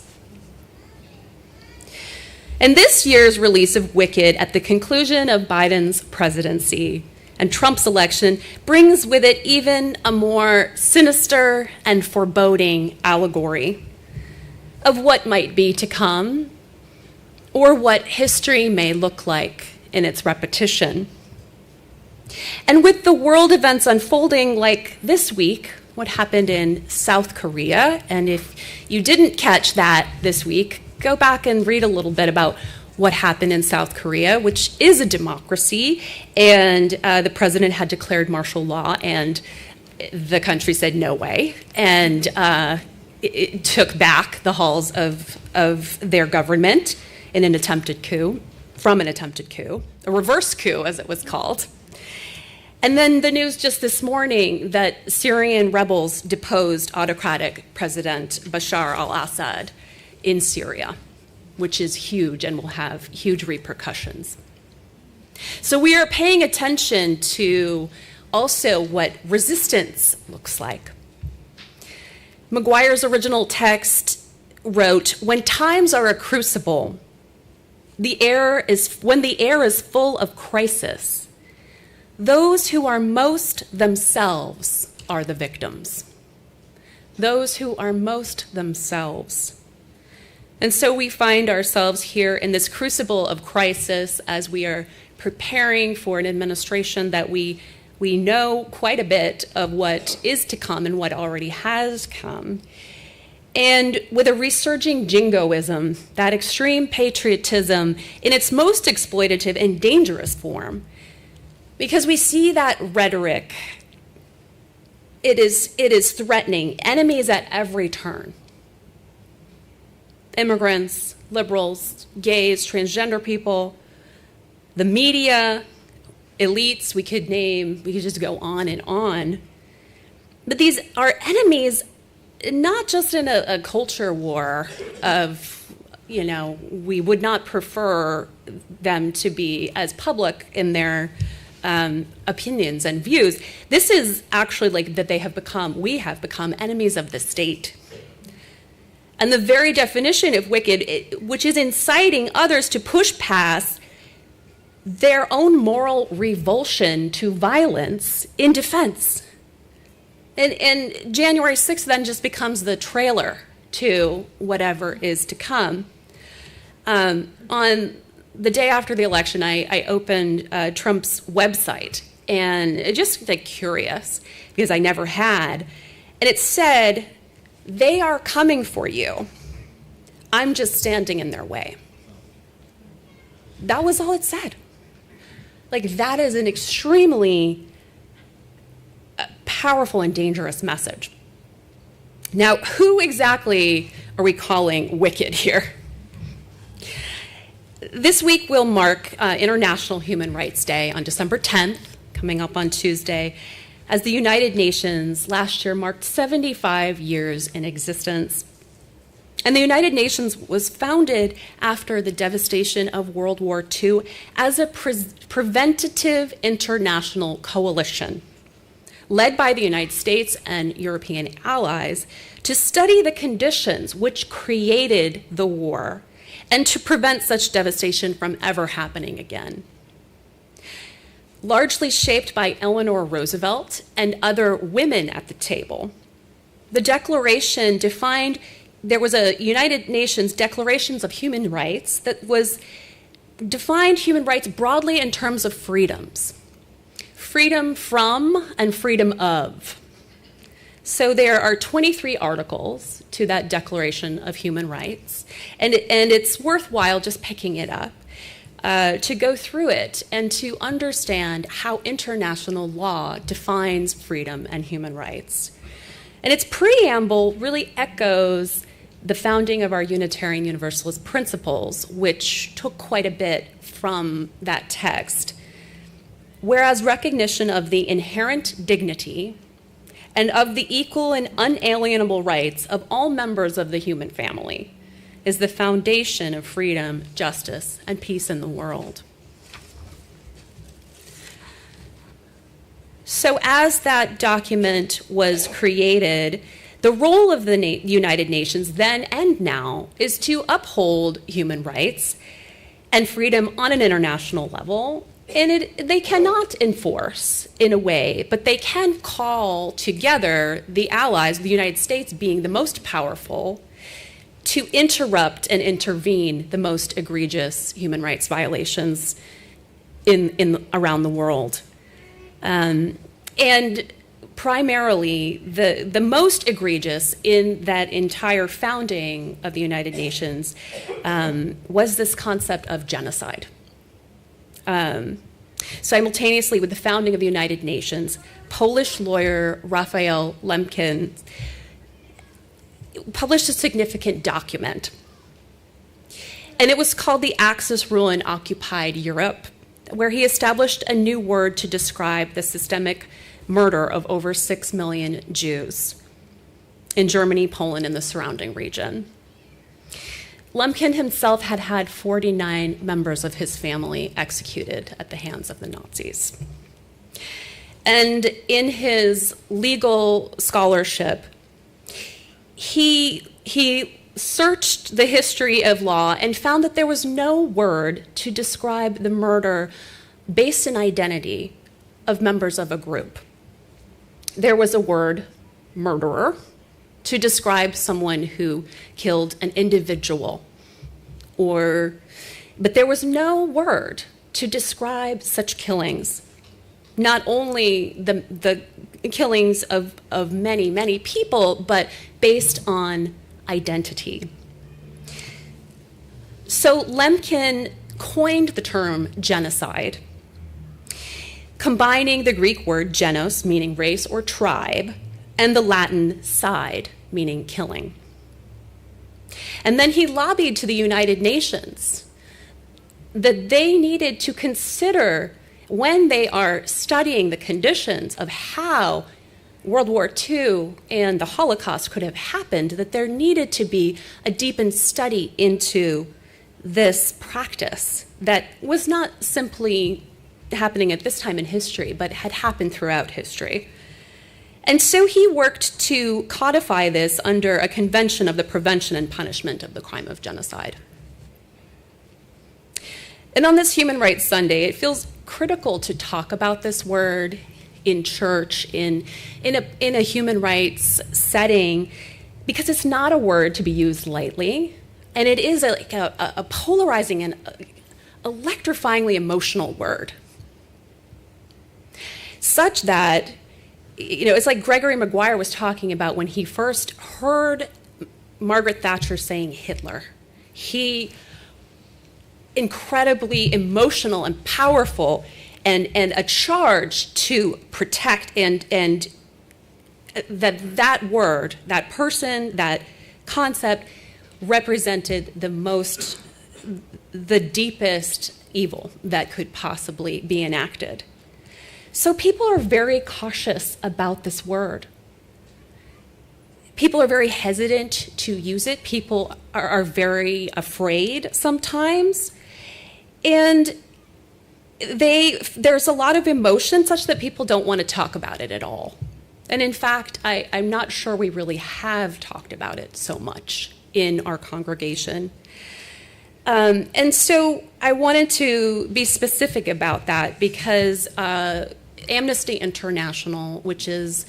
And this year's release of Wicked at the conclusion of Biden's presidency and Trump's election brings with it even a more sinister and foreboding allegory of what might be to come or what history may look like in its repetition. And with the world events unfolding like this week, what happened in South Korea, and if you didn't catch that this week, go back and read a little bit about what happened in South Korea, which is a democracy, and the president had declared martial law, and the country said no way, and it took back the halls of their government in an attempted coup, a reverse coup as it was called. And then the news just this morning that Syrian rebels deposed autocratic President Bashar al-Assad in Syria, which is huge and will have huge repercussions. So we are paying attention to also what resistance looks like. Maguire's original text wrote, "When times are a crucible, when the air is full of crisis, those who are most themselves are the victims." Those who are most themselves. And so we find ourselves here in this crucible of crisis as we are preparing for an administration that we know quite a bit of what is to come and what already has come. And with a resurging jingoism, that extreme patriotism in its most exploitative and dangerous form, because we see that rhetoric, it is threatening enemies at every turn. Immigrants, liberals, gays, transgender people, the media, elites, we could just go on and on. But these are enemies, not just in a culture war of, we would not prefer them to be as public in their opinions and views. This is actually like that we have become enemies of the state. And the very definition of wicked, which is inciting others to push past their own moral revulsion to violence in defense. And January 6th then just becomes the trailer to whatever is to come. On the day after the election, I opened Trump's website, and just like curious, because I never had, and it said, "They are coming for you. I'm just standing in their way." That was all it said. Like, that is an extremely powerful and dangerous message. Now, who exactly are we calling wicked here? This week will mark International Human Rights Day on December 10th, coming up on Tuesday, as the United Nations last year marked 75 years in existence. And the United Nations was founded after the devastation of World War II as a preventative international coalition led by the United States and European allies to study the conditions which created the war and to prevent such devastation from ever happening again. Largely shaped by Eleanor Roosevelt and other women at the table, the Declaration there was a United Nations Declarations of Human Rights that defined human rights broadly in terms of freedoms. Freedom from and freedom of. So there are 23 articles to that Declaration of Human Rights, and it's worthwhile just picking it up to go through it and to understand how international law defines freedom and human rights. And its preamble really echoes the founding of our Unitarian Universalist principles, which took quite a bit from that text. Whereas recognition of the inherent dignity and of the equal and unalienable rights of all members of the human family is the foundation of freedom, justice, and peace in the world. So as that document was created, the role of the United Nations then and now is to uphold human rights and freedom on an international level. And they cannot enforce in a way, but they can call together the allies, the United States being the most powerful, to interrupt and intervene the most egregious human rights violations in around the world. And primarily, the most egregious in that entire founding of the United Nations was this concept of genocide. Simultaneously with the founding of the United Nations, Polish lawyer Raphael Lemkin published a significant document. And it was called the Axis Rule in Occupied Europe, where he established a new word to describe the systemic murder of over 6 million Jews in Germany, Poland, and the surrounding region. Lemkin himself had had 49 members of his family executed at the hands of the Nazis. And in his legal scholarship, he searched the history of law and found that there was no word to describe the murder based in identity of members of a group. There was a word, murderer, to describe someone who killed an individual, but there was no word to describe such killings. Not only the killings of many, many people, but based on identity. So Lemkin coined the term genocide, combining the Greek word genos, meaning race or tribe, and the Latin side, meaning killing. And then he lobbied to the United Nations that they needed to consider, when they are studying the conditions of how World War II and the Holocaust could have happened, that there needed to be a deepened study into this practice that was not simply happening at this time in history, but had happened throughout history. And so he worked to codify this under a convention of the prevention and punishment of the crime of genocide. And on this Human Rights Sunday, it feels critical to talk about this word in church, in a human rights setting, because it's not a word to be used lightly, and it is a polarizing and electrifyingly emotional word. Such that, it's like Gregory Maguire was talking about when he first heard Margaret Thatcher saying Hitler. He, incredibly emotional and powerful, and a charge to protect, and that word, that person, that concept represented the deepest evil that could possibly be enacted. So people are very cautious about this word. People are very hesitant to use it. People are very afraid sometimes. And there's a lot of emotion such that people don't want to talk about it at all. And in fact, I'm not sure we really have talked about it so much in our congregation. And so I wanted to be specific about that because Amnesty International, which is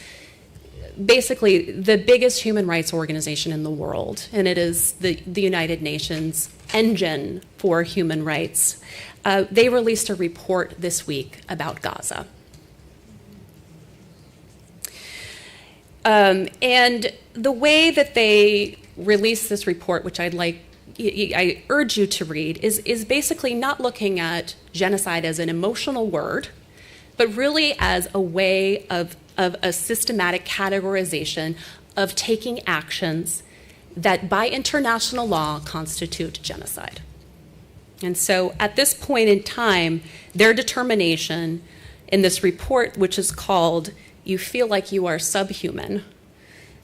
basically the biggest human rights organization in the world, and it is the United Nations engine for human rights, they released a report this week about Gaza. And the way that they released this report, which I urge you to read, is basically not looking at genocide as an emotional word, but really as a way of a systematic categorization of taking actions that by international law constitute genocide. And so at this point in time, their determination in this report, which is called "You Feel Like You Are Subhuman,"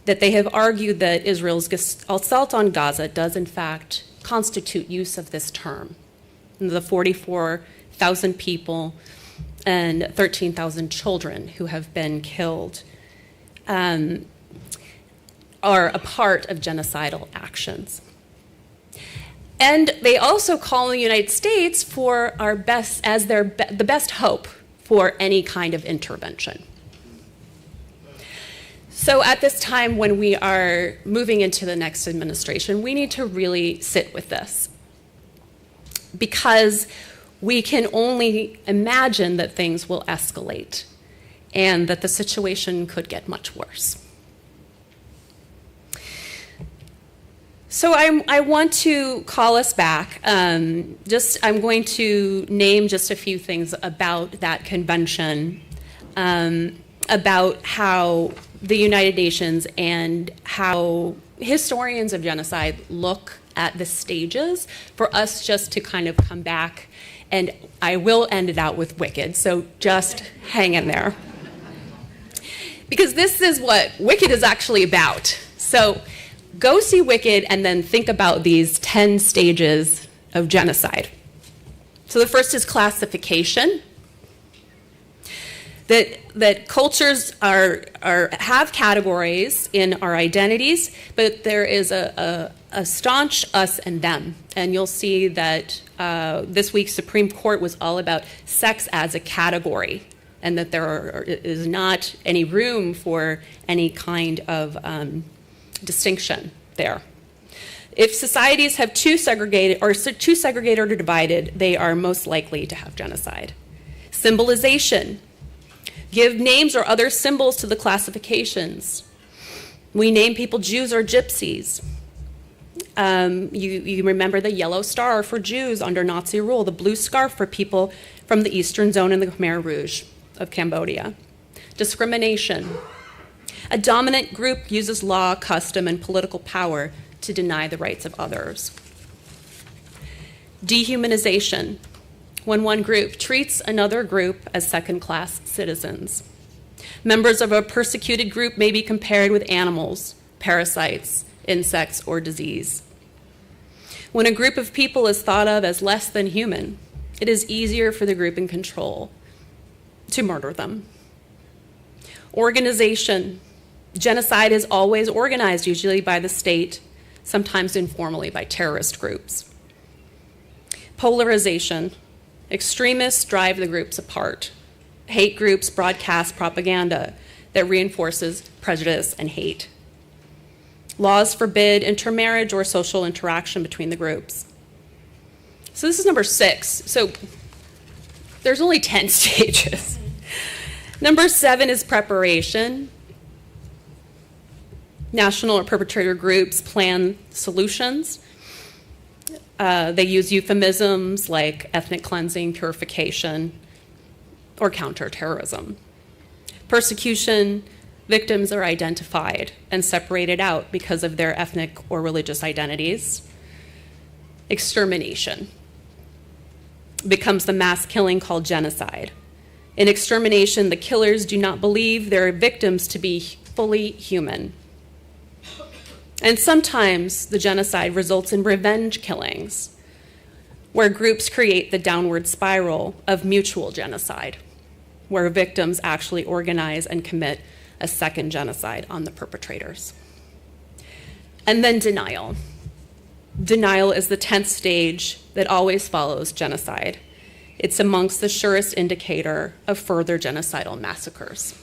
that they have argued that Israel's assault on Gaza does in fact constitute use of this term. And the 44,000 people and 13,000 children who have been killed are a part of genocidal actions. And they also call the United States for the best hope for any kind of intervention. So at this time, when we are moving into the next administration, we need to really sit with this, because we can only imagine that things will escalate and that the situation could get much worse. So I want to call us back. I'm going to name just a few things about that convention, about how the United Nations and how historians of genocide look at the stages, for us just to kind of come back, and I will end it out with Wicked, so just hang in there. Because this is what Wicked is actually about. So go see Wicked and then think about these 10 stages of genocide. So the first is classification. That cultures have categories in our identities, but there is a staunch us and them. And you'll see that this week's Supreme Court was all about sex as a category, and that there is not any room for any kind of distinction there. If societies have too segregated or divided, they are most likely to have genocide. Symbolization. Give names or other symbols to the classifications. We name people Jews or Gypsies. You remember the yellow star for Jews under Nazi rule, the blue scarf for people from the Eastern Zone and the Khmer Rouge of Cambodia. Discrimination. A dominant group uses law, custom, and political power to deny the rights of others. Dehumanization. When one group treats another group as second-class citizens. Members of a persecuted group may be compared with animals, parasites, insects, or disease. When a group of people is thought of as less than human, it is easier for the group in control to murder them. Organization. Genocide is always organized, usually by the state, sometimes informally by terrorist groups. Polarization. Extremists drive the groups apart. Hate groups broadcast propaganda that reinforces prejudice and hate. Laws forbid intermarriage or social interaction between the groups. So this is number 6. So there's only 10 stages. Number 7 is preparation. National or perpetrator groups plan solutions. They use euphemisms like ethnic cleansing, purification, or counterterrorism. Persecution, victims are identified and separated out because of their ethnic or religious identities. Extermination becomes the mass killing called genocide. In extermination, the killers do not believe their victims to be fully human. And sometimes the genocide results in revenge killings, where groups create the downward spiral of mutual genocide, where victims actually organize and commit a second genocide on the perpetrators. And then denial. Denial is the 10th stage that always follows genocide. It's amongst the surest indicator of further genocidal massacres.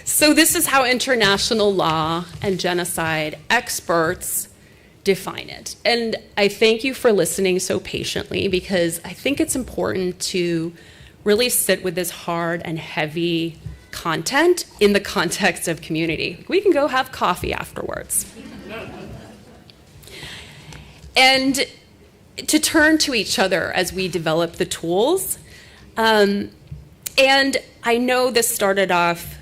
So this is how international law and genocide experts define it. And I thank you for listening so patiently, because I think it's important to really sit with this hard and heavy content in the context of community. We can go have coffee afterwards. And to turn to each other as we develop the tools. And I know this started off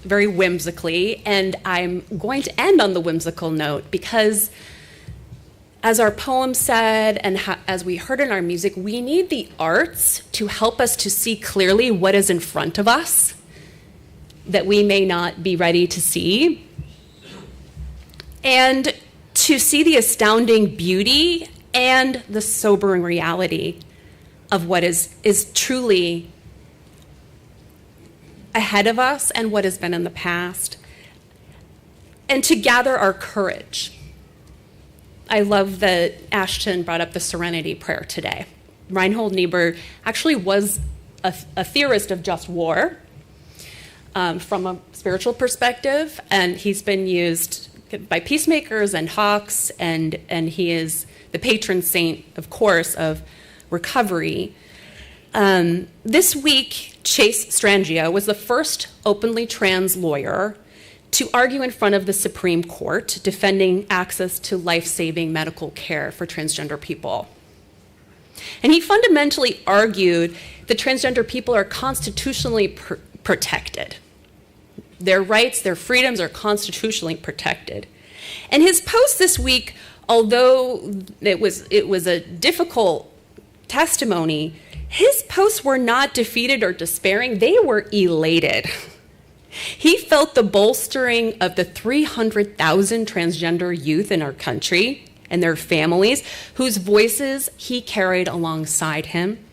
very whimsically, and I'm going to end on the whimsical note because, as our poem said, and as we heard in our music, we need the arts to help us to see clearly what is in front of us that we may not be ready to see, and to see the astounding beauty and the sobering reality of what is truly ahead of us and what has been in the past, and to gather our courage. I love that Ashton brought up the Serenity Prayer today. Reinhold Niebuhr actually was a theorist of just war from a spiritual perspective, and he's been used by peacemakers and hawks, and he is the patron saint, of course, of recovery. This week, Chase Strangio was the first openly trans lawyer to argue in front of the Supreme Court defending access to life-saving medical care for transgender people. And he fundamentally argued that transgender people are constitutionally protected. Their rights, their freedoms are constitutionally protected. And his post this week, although it was a difficult testimony, his posts were not defeated or despairing, they were elated. He felt the bolstering of the 300,000 transgender youth in our country and their families, whose voices he carried alongside him.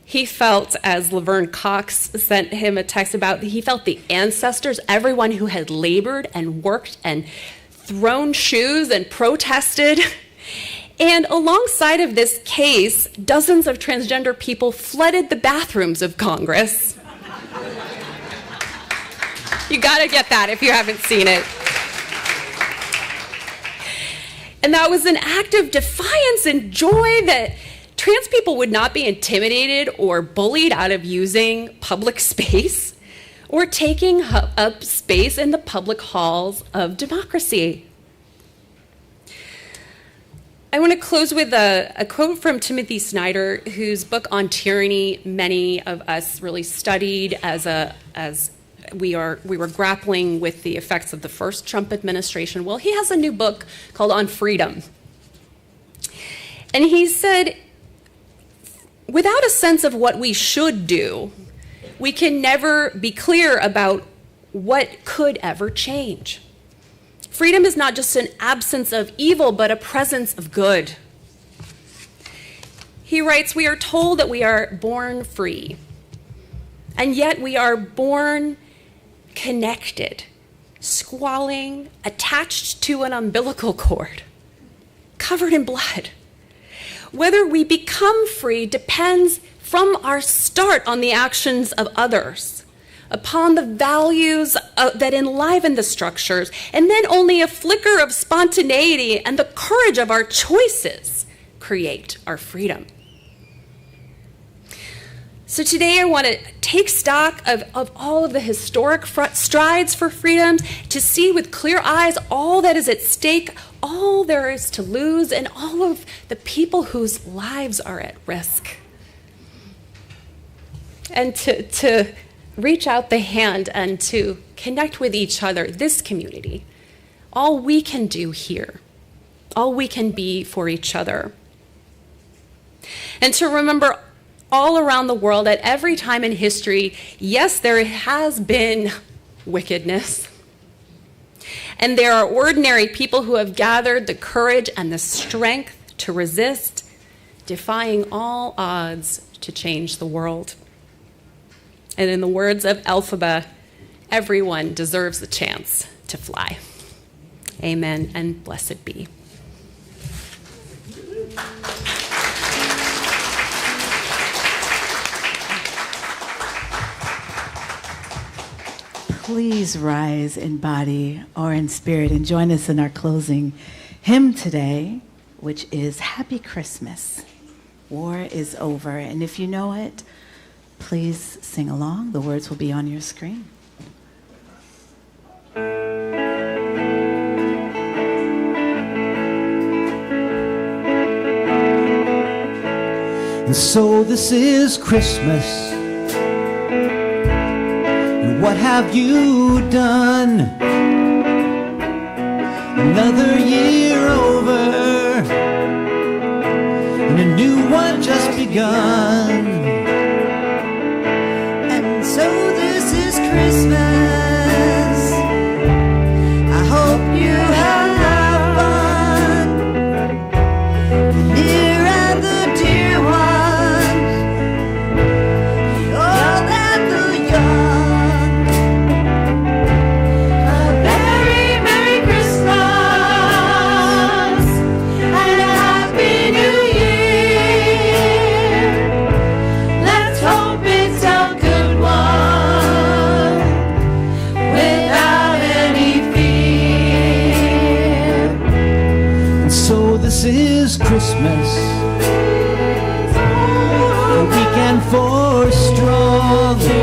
He felt, as Laverne Cox sent him a text about, he felt the ancestors, everyone who had labored and worked and thrown shoes and protested. And alongside of this case, dozens of transgender people flooded the bathrooms of Congress. You gotta get that if you haven't seen it. And that was an act of defiance and joy that trans people would not be intimidated or bullied out of using public space or taking up space in the public halls of democracy. I want to close with a quote from Timothy Snyder, whose book On Tyranny many of us really studied as we were grappling with the effects of the first Trump administration. Well, he has a new book called On Freedom. And he said, without a sense of what we should do, we can never be clear about what could ever change. Freedom is not just an absence of evil, but a presence of good. He writes, we are told that we are born free, and yet we are born connected, squalling, attached to an umbilical cord, covered in blood. Whether we become free depends from our start on the actions of others, upon the values that enliven the structures, and then only a flicker of spontaneity and the courage of our choices create our freedom. So today I want to take stock of all of the historic strides for freedom, to see with clear eyes all that is at stake, all there is to lose, and all of the people whose lives are at risk. And to reach out the hand and to connect with each other, this community, all we can do here, all we can be for each other. And to remember all around the world at every time in history, yes, there has been wickedness. And there are ordinary people who have gathered the courage and the strength to resist, defying all odds to change the world. And in the words of Elphaba, everyone deserves the chance to fly. Amen, and blessed be. Please rise in body or in spirit and join us in our closing hymn today, which is Happy Christmas. War is over. And if you know it, please sing along. The words will be on your screen. And so this is Christmas. And what have you done? Another year over, and a new one just begun. And so this is Christmas. I hope you have fun. The near and the dear ones, the old and the young. A very Merry Christmas and a Happy New Year. Let's hope it's a good one without any fear. And so this is Christmas, for weak and for strong, for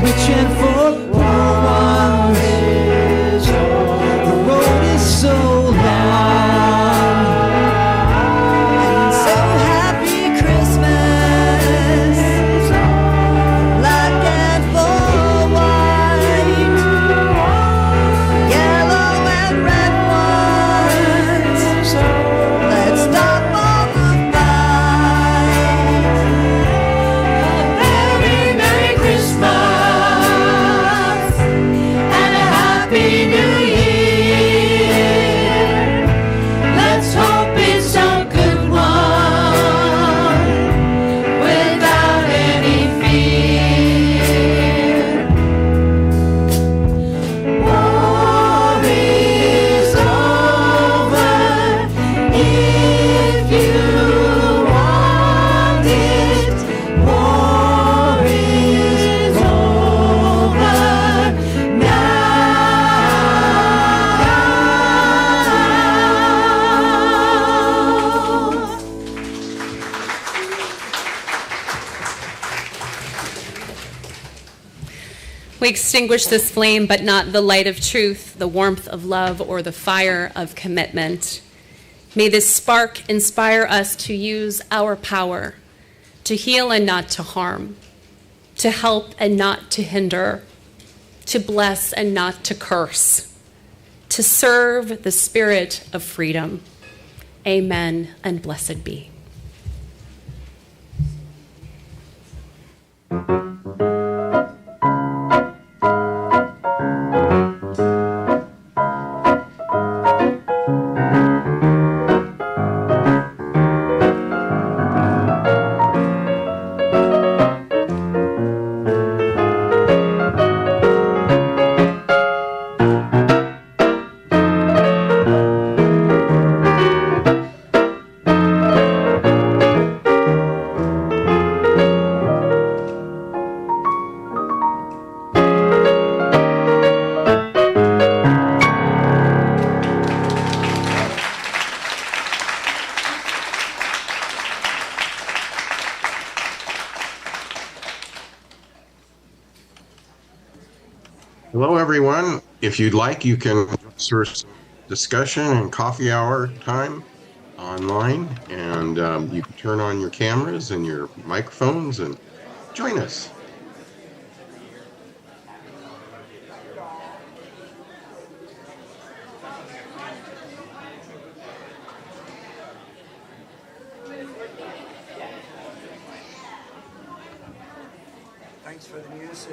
rich and for poor ones. The road is so long. And so happy Christmas, black and full white, yellow and red ones. Let's stop all the fight. A very Merry Christmas and a Happy New Year. Let's hope it's a good one without any fear. War is over if you want it. War is over now. We extinguish this flame, but not the light of truth, the warmth of love, or the fire of commitment. May this spark inspire us to use our power, to heal and not to harm, to help and not to hinder, to bless and not to curse, to serve the spirit of freedom. Amen, and blessed be. Hello, everyone. If you'd like, you can sort of discussion and coffee hour time online, and you can turn on your cameras and your microphones and join us. Thanks for the music.